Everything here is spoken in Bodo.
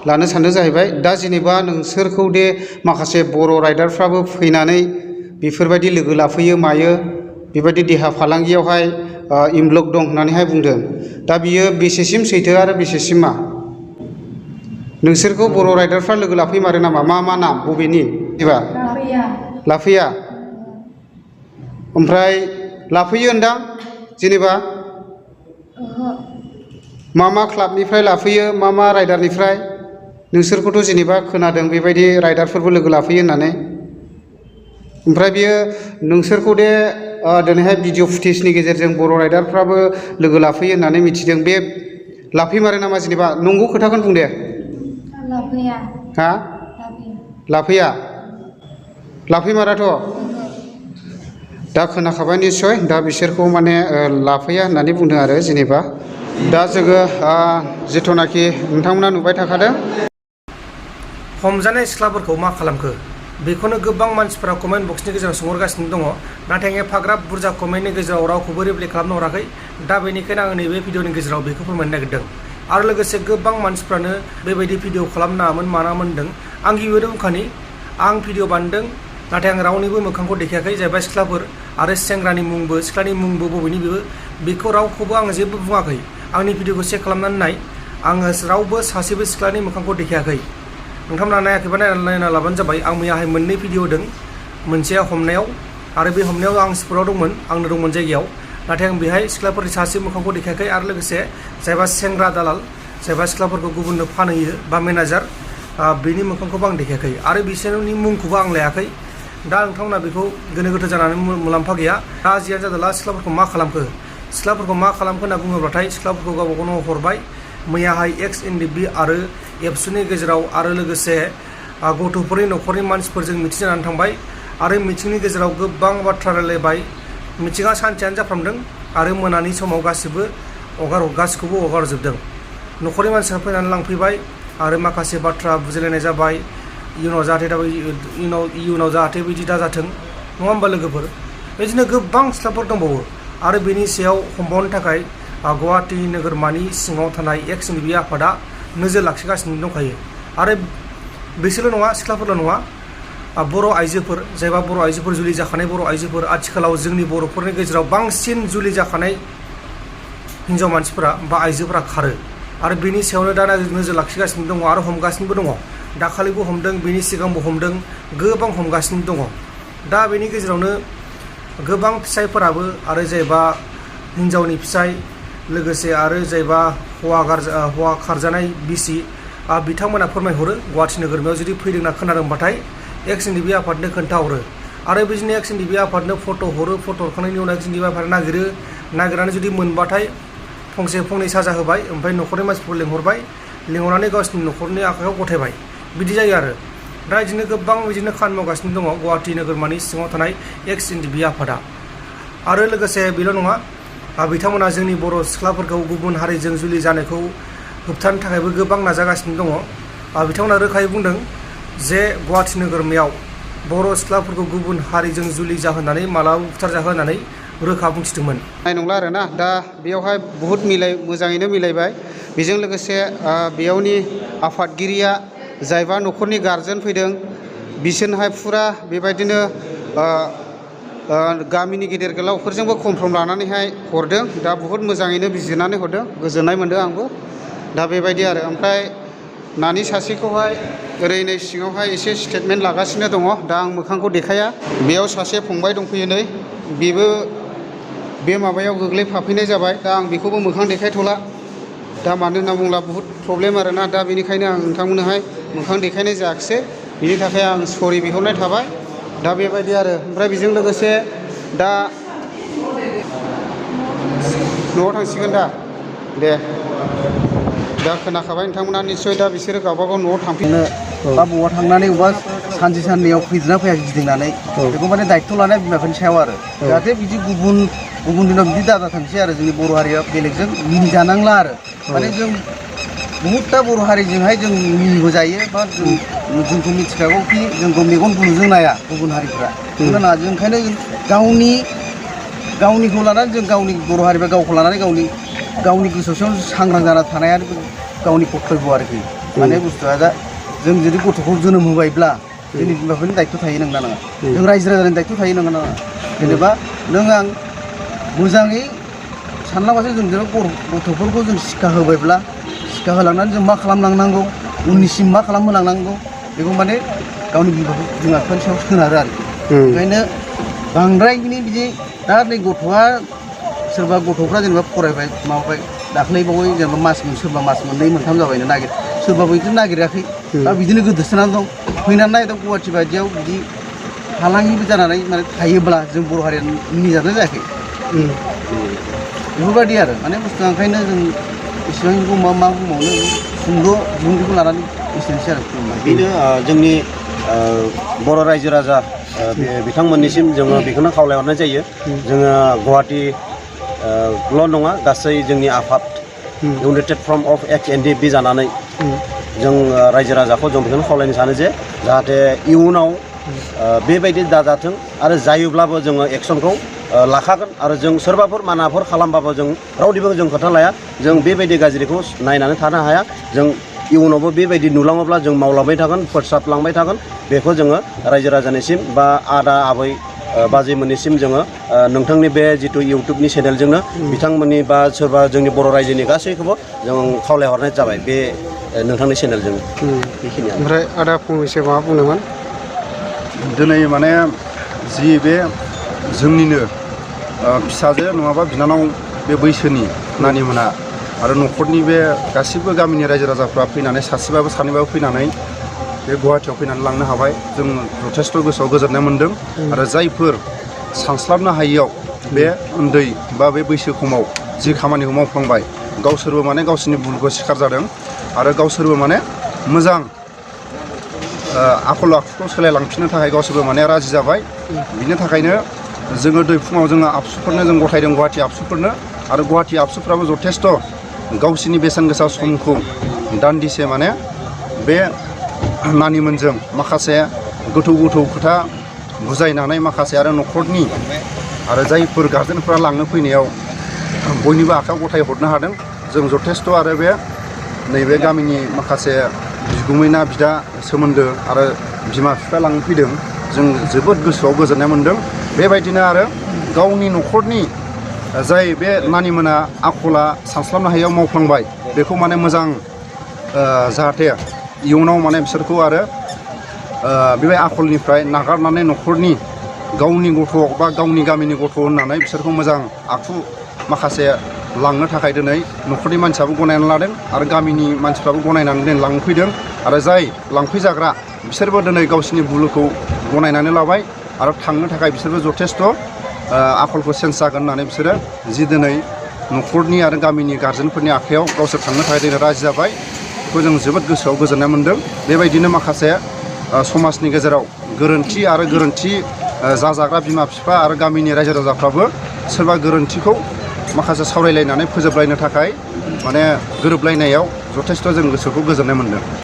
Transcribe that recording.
लानो सानदों जाहैबाय दा जेनेबा नोंसोरखौ दे माखासे बर' राइडारफ्राबो फैनानै बेफोरबायदि लोगो लाफैयो मायो बेबायदि देहा फालांगियावहाय इनभल्भ दं होननानैहाय बुंदों दा बियो बेसेसिम सैथो आरो बेसेसिम मा नोंसोरखौ बर' राइडारफ्रा लोगो लाफैमारो नामा मा नाम बबेनि एबा लाफैया ओमफ्राय लाफैयो होनदां जेनेबा मा क्लाबनिफ्राय लाफैयो मा राइडारनिफ्राय नोंसोरखौथ' जेनेबा खोनादों बेबायदि राइडारफोरबो लोगो लाफैयो होननानै ओमफ्राय बियो नोंसोरखौ दे दिनैहाय भिडिअ फुटेजनि गेजेरजों बर' राइडारफ्राबो लोगो लाफैयो होननानै मिथिदों बे लाफैमारो नामा जेनेबा नंगौ खोथाखौनो बुं दे लाफैया हा लाफैमाराथ' दा खोनाखाबाय निस्सय दा बिसोरखौ माने लाफैया होननानै बुंदों आरो जेनेबा दा जोङो जिथुनाखि नोंथांमोना नुबाय थाखादों हमजानाय सिख्लाफोरखौ मा खालामखो बेखौनो गोबां मानसिफोरा कमेन्ट बक्सनि गेजेराव सोंहरगासिनो दङ नाथाय एफाग्राब बुरजा कमेन्टनि गेजेराव रावखौबो रिप्लाइ खालामनो हराखै दा बेनिखायनो आङो नैबे भिडिअनि गेजेराव बेखौ फोरमायनो नागिरदों आरो लोगोसे गोबां मानसिफ्रानो बेबायदि भिडिअ खालामनाङामोन मानामोन होनदों आं गिबियावनो बुंखानि आं भिडिअ बानायदों नाथाय आं रावनिबो मोखांखौ देखायाखै जाहैबाय सिख्लाफोर आरो सेंग्रानि मुंबो सिख्लानि मुंबो बबेनि बेखौ रावखौबो आङो जेबो बुङाखै आंनि भिडिअखौ चेक खालामनानै नाय आङो रावबो सासेबो सिख्लानि मोखांखौ देखायाखै नोंथांमोना नायाखैबा नायना लाबानो जाबाय आं मैयाहाय मोननै भिडिअ होदों मोनसेया हमनायाव आरो बे हमनायाव आं स्पटआव दंमोन आंनो दंमोन जायगायाव नाथाय आं बेहाय सिख्लाफोरनि सासे मोखांखौ देखायाखै आरो लोगोसे जायबा सेंग्रा दालाल जायबा सिख्लाफोरखौ गुबुननो फानहैयो बा मेनेजार बेनि मोखांखौबो आं देखायाखै आरो बिसोरनि मुंखौबो आं लायाखै दा नोंथांमोना बेखौ गोनो गोथो जानानै मुलाम्फा गैया दा जियानो जादोंला सिख्लाफोरखौ मा खालामखो होनना बुङोब्लाथाय सिख्लाफोरखौ गावबा गावनो हरबाय मैयाहाय एक्स एनडिबि आरो एबसुनि गेजेराव आरो लोगोसे गथ'फोरनि न'खरनि मानसिफोरजों मिथिं जानानै थांबाय आरो मिथिंनि गेजेराव गोबां बाथ्रा रायलायबाय मिथिङा सानसेयानो जाफ्रामदों आरो मोनानि समाव गासिखौबो हगारजोबदों न'खरनि मानसिफ्रा फैनानै लांफैबाय आरो माखासे बाथ्रा बुजिलायनाय जाबाय इयुनाव जाहाथे बिदि दाजाथों नङा होमबा लोगोफोर बिदिनो गोबां सिख्लाफोर दंबावो आरो बेनि सायाव हमबावनो थाखाय गुवाहाटि नोगोरमानि सिङाव थानाय एक्स एनडिबि आफादा नोजोर लाखिगासिनो दंखायो आरो बिसोरल' नङा सिख्लाफोरल' नङा बर' आइजोफोर जायबा बर' आइजोफोर जुलि जाखानाय बर' आइजोफोर आथिखालाव जोंनि बर'फोरनि गेजेराव बांसिन जुलि जाखानाय हिन्जाव मानसिफोरा बा आइजोफोरा खारो आरो बेनि सायावनो दा नोजोर लाखिगासिनो दङ आरो हमगासिनोबो दङ दाखालिबो हमदों बेनि सिगांबो हमदों गोबां हमगासिनो दङ दा बेनि गेजेरावनो गोबां फिसायफोराबो आरो जायबा हिन्जावनि फिसाय लोगोसे आरो जायबा हौवा खारजानाय बिसि बिथांमोना फोरमायहरो गुवाहाटि नोगोरमायाव जुदि फैदोंना खोनादोंबाथाय एक्स एनडिबि आफादनो खोन्थाहरो आरो बिदिनो एक्स एनडिबि आफादनो फट' हरो फट' हरखांनायनि उनाव एक्स एनडिबि आफादा नागिरनानै जुदि मोनबाथाय फंनै साजा होबाय ओमफ्राय न'खरनि मानसिफोरखौ लिंहरनानै गावसिनि न'खरनि आखायाव गथायबाय बिदि जायो आरो दा बिदिनो गोबां बिदिनो खामानि मावगासिनो दङ गुवाहाटि नोगोरमानि सिङाव थानाय एक्स एनडिबि आफादा आरो लोगोसे बेल' नङा बिथांमोना जोंनि बर' सिख्लाफोरखौ गुबुन हारिजों जुलि जानायखौ होबथानो थाखायबो गोबां नाजागासिनो दङ बिथांमोना रोखायै बुंदों जे गुवाहाटि नोगोरमायाव बर' सिख्लाफोरखौ गुबुन हारिजों जुलि जाहोनानै मालाबा बुथारजाहोनानै रोखा बुंथिदोंमोन नंला आरोना दा बेयावहाय बहुद मोजाङैनो मिलायबाय बेजों लोगोसे बेयावनि आफादगिरिया जायबा न'खरनि गारजेन फैदों बिसोरनोहाय फुरा बेबायदिनो गामिनि गेदेर गोलावफोरजोंबो कनफ्राम लानानैहाय हरदों दा बहुद मोजाङैनो बिजिरनानै हरदों गोजोननाय मोनदों आंबो दा बेबायदि आरो ओमफ्राय नानि सासेखौहाय ओरै नै सिङावहाय एसे स्टेटमेन्ट लागासिनो दङ दा आं मोखांखौ देखाया बेयाव सासे फंबाय दंफैयो नै बेबो बे माबायाव गोग्लैफाफैनाय जाबाय दा आं बेखौबो मोखां देखायथ'ला दा मानो होनना बुङोब्ला बहुद प्रब्लेम आरोना दा बेनिखायनो आं नोंथांमोननोहाय मोखां देखायनाय जायाखिसै बिनि थाखाय आं सरि बिहरनाय थाबाय दा बेबायदि आरो ओमफ्राय बेजों लोगोसे दा न'आव थांसिगोन दे दा खोनाखाबाय नोंथांमोना निस्सय दा बिसोरो गावबागाव न'आव थांफिनो बा बबावबा थांनानै बबेबा सानसे साननैयाव फैदोंना फैयाखै गिदिंनानै बेखौ माने दायित्व लानाया बिमा बिफानि सायाव आरो जाहाथे बिदि गुबुन दिनाव बिदि दाजाथोंसै आरो जोंनि बर' हारिया बेलेगजों मिनिजानांला आरो माने जों बहुदथा बर' हारिजोंहाय जों मिनिबो जायो बा जोंखौ मिथिखागौ कि जोंखौ मेगन गुनुजों नाया गुबुन हारिफ्रा ओंखायनो गावनि गावनिखौ लानानै जों गावनि बर' हारि बा गावखौ लानानै गावनि गोसोआव सांग्रां जाना थानाया गावनि कर्तब्य आरोखि माने बुस्थुआ दा जों जुदि गथ'खौ जोनोम होबायब्ला जोंनि बिमा बिफानि दायथ' थायो नंगौना नङा जों रायजो राजानि दायथ' थायो नंगौना नङा जेनेबा नों आं मोजाङै सानलांबासो जों गथ'फोरखौ जों सिक्षा होबायब्ला सिक्षा होलांनानै जों मा खालामलांनांगौ उननिसिम मा खालामहोलांनांगौ बेखौ माने गावनि बिमा बिफानि सायाव सोनारो आरोखि ओंखायनो बांद्रायनि बिदि दा नै गथ'आ सोरबा गथ'फ्रा जेनेबा फरायबाय माबाबाय दाख्लैबावै जेनेबा सोरबा मास मोननै मोनथाम जाबायनो सोरबाबो बिदिनो नागिराखै दा बिदिनो गोदोसोनानै दं फैनानै नायदों गुवाहाटि बायदियाव बिदि फालांगिबो जानानै माने थायोब्ला जों बर' हारिया मिनिजानाय जायाखै बेफोरबायदि आरो माने बुस्थुआ ओंखायनो जों इसेबांखौ मा बुंबावनो सुंद' बिबुंथिखौ लानानै एसेनोसै आरो बेनो जोंनि बर' रायजो राजा बिथांमोननिसिम जोङो बेखौनो खावलायहरनाय जायो जोङो गुवाहाटि ल' नङा गासै जोंनि आफाद united front of X N D B जानानै जों रायजो राजाखौ जों बेखौनो खावलायनो सानो जे जाहाथे इयुनाव बेबायदि दाजाथों आरो जायोब्लाबो जोङो एक्सनखौ लाखागोन आरो जों सोरबाफोर मानाफोर खालामबाबो जों रावनिबो जों खोथा लाया जों बेबायदि गाज्रिखौ नायनानै थानो हाया जों इयुनावबो बेबायदि नुलाङोब्ला जों मावलांबाय थागोन फोसाबलांबाय थागोन बेखौ जोङो रायजो राजानिसिम बा आदा आबै बाजैमोननिसिम जोङो नोंथांनि बे जिथु इउटुबनि चेनेलजोंनो बिथांमोननि बा सोरबा जोंनि बर' रायजोनि गासैखौबो जों खावलायहरनाय जाबाय बे नोंथांनि चेनेलजों बेखिनियानो ओमफ्राय आदा फंनैसो माबा बुंदोंमोन दिनै माने जि बे जोंनिनो फिसाजो नङाबा बिनानाव बे बैसोनि नानिमोना आरो न'खरनि बे गासिबो गामिनि रायजो राजाफ्रा फैनानै सासेबाबो सानैबाबो फैनानै बे गुवाहाटियाव फैनानै लांनो हाबाय जों जथेस्थ' गोसोआव गोजोननाय मोन्दों आरो जायफोर सानस्लाबनो हायियाव बे उन्दै बा बे बैसो खमाव जि खामानिखौ मावफ्लांबाय गावसोरबो माने गावसोरनि भुलखौ सिखार जादों आरो गावसोरबो माने मोजां आखल आखुखौ सोलायलांफिननो थाखाय गावसोरबो माने राजि जाबाय बिनि थाखायनो जोङो दै फुङाव जोङो आबसुफोरनो जों गथायदों गुवाहाटि आबसुफोरनो आरो गुवाहाटि आबसुफ्राबो जथेस्थ' गावसिनि बेसेन गोसा समखौ दान्दिसे माने बे नानिमोनजों माखासे गोथौ खोथा बुजायनानै माखासे आरो न'खरनि आरो जायफोर गार्जेनफोरा लांनो फैनायाव बयनिबो आखायाव गथाय हरनो हादों जों जथेस्थ' आरो बे नैबे गामिनि माखासे बिगुमैना बिदा सोमोन्दो आरो बिमा बिफा लांनो फैदों जों जोबोद गोसोआव गोजोननाय मोन्दों बेबायदिनो आरो गावनि न'खरनि जाय बे नानिमोना आखला सानस्लाबनो हायियाव मावफ्लांबाय बेखौ माने मोजां जाहाथे इयुनाव माने बिसोरखौ आरो बे आखलनिफ्राय नागारनानै न'खरनि गावनि गथ' बा गावनि गामिनि गथ' होननानै बिसोरखौ मोजां आखु माखासे लांनो थाखाय दिनै न'खरनि मानसियाबो गनायनानै लादों आरो गामिनि मानसिफ्राबो गनायनानै दिनै लांफैदों आरो जाय लांफैजाग्रा बिसोरबो दिनै गावसिनि भुलखौ गनायनानै लाबाय आरो थांनो थाखाय बिसोरबो जथेस्थ' आखलखौ चेन्ज जागोन होननानै बिसोरो जि दिनै न'खरनि आरो गामिनि गार्जेनफोरनि आखायाव गावसोर थांनो थाखाय दिनै राजि जाबाय बेखौ जों जोबोद गोसोआव गोजोननाय मोन्दों बेबायदिनो माखासे समाजनि गेजेराव गोरोन्थि आरो गोरोन्थि जाजाग्रा बिमा बिफा आरो गामिनि रायजो राजाफ्राबो सोरबा गोरोन्थिखौ माखासे सावरायलायनानै फोजोबलायनो थाखाय माने गोरोबलायनायाव जथेस्थ' जों गोसोखौ गोजोननाय मोन्दों।